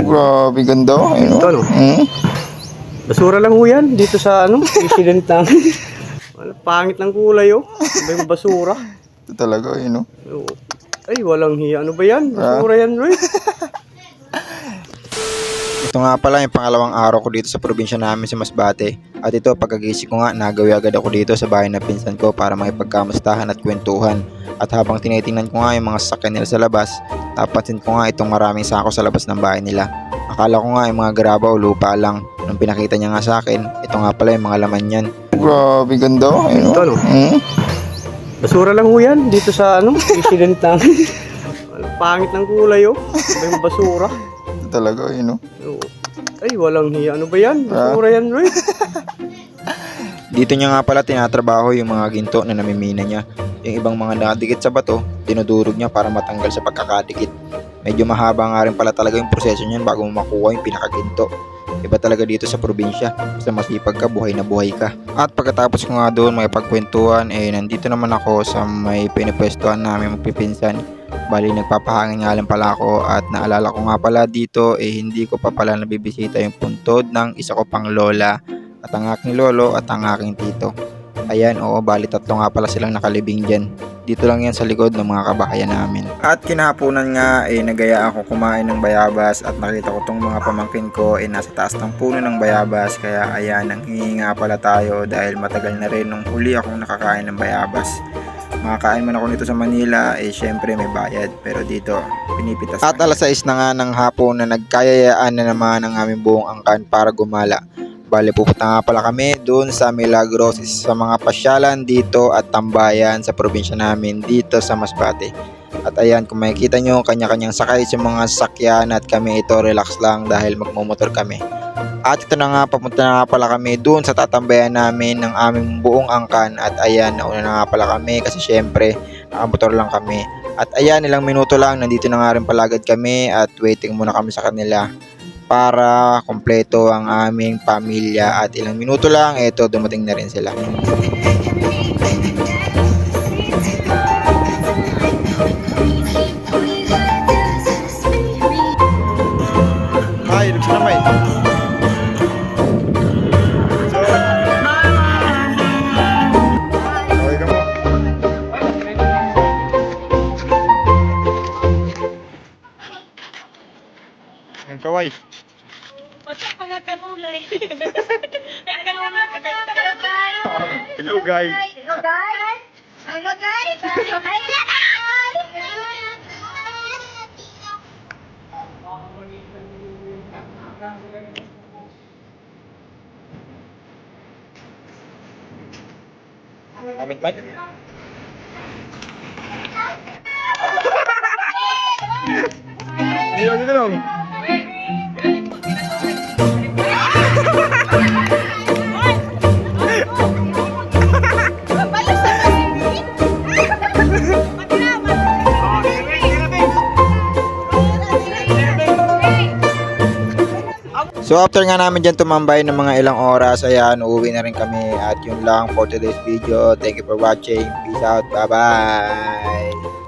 Grabe ganda. Ayun, Ito, no? Basura lang ho yan dito sa president namin. Wala, pangit ng kulay, oh. Iba yung basura. Ito talaga, yun, no? Oo. Ay, walang hiya. Ano ba yan? Basura yan, Roy. Ito nga pala yung pangalawang araw ko dito sa probinsya namin sa Masbate. At ito, pagkagising ko nga, nagawi agad ako dito sa bahay ng pinsan ko para makipagkamustahan at kwentuhan. At habang tinitingnan ko nga yung mga sasakyan nila sa labas, napansin ko nga itong maraming sako sa labas ng bahay nila. Akala ko nga yung mga graba o lupa lang. Nung pinakita niya nga sa akin, ito nga pala yung mga laman yan. Grabe ganda. Ayun, Ito, no? Basura lang ho yan dito sa president namin. Wala, pangit ng kulay, oh. Iba yung basura. Ito talaga, yun, no? Oo. Ay, walang hiya. Ano ba yan? Basura yan, Roy. Dito niya nga pala tinatrabaho yung mga ginto na namimina niya. Yung ibang mga nakadikit sa bato, dinudurog niya para matanggal sa pagkakadikit. Medyo mahaba nga rin pala talaga yung proseso niyan bago mo makuha yung pinakaginto. Iba talaga dito sa probinsya. Basta masipag ka, buhay na buhay ka. At pagkatapos ko nga doon may pagkwentuhan, nandito naman ako sa may pinipwestuhan namin magpipinsan. Bali nagpapahangin nga lang pala ako at naalala ko nga pala dito hindi ko pa pala nabibisita yung puntod ng isa ko pang lola at ang aking lolo at ang aking tito. Ayan, oo, bali tatlo nga pala silang nakalibing dyan. Dito lang yan sa likod ng mga kabahayan namin. At kinahaponan nga nagaya ako kumain ng bayabas at nakita ko tong mga pamangkin ko nasa taas ng puno ng bayabas. Kaya ayan, nanghingi nga pala tayo dahil matagal na rin nung huli akong nakakain ng bayabas. Makakain man ako nito sa Manila, syempre may bayad. Pero dito, pinipitas. At alas 6 na nga ng hapon na nagkayayaan na naman ang aming buong angkan para gumala. Bale, pupunta nga pala kami doon sa Milagros, isa sa mga pasyalan dito at tambayan sa probinsya namin dito sa Masbate. At ayan, kung makikita nyo, kanya-kanyang sakay sa mga sasakyan at kami ito relax lang dahil magmumotor kami. At ito na nga, papunta na nga pala kami doon sa tatambayan namin ng aming buong angkan. At ayan, nauna na nga pala kami kasi syempre, nakamotor lang kami. At ayan, ilang minuto lang, nandito na nga rin palagad kami at waiting muna kami sa kanila para kompleto ang aming pamilya. At ilang minuto lang, dumating na rin sila. Ay, luksa na may. Ang kaway. Hello guys. Hello guys. Amit ba? Dito lang. So after nga namin dyan tumambay ng mga ilang oras, ayan, uuwi na rin kami at yun lang for today's video. Thank you for watching. Peace out. Bye bye.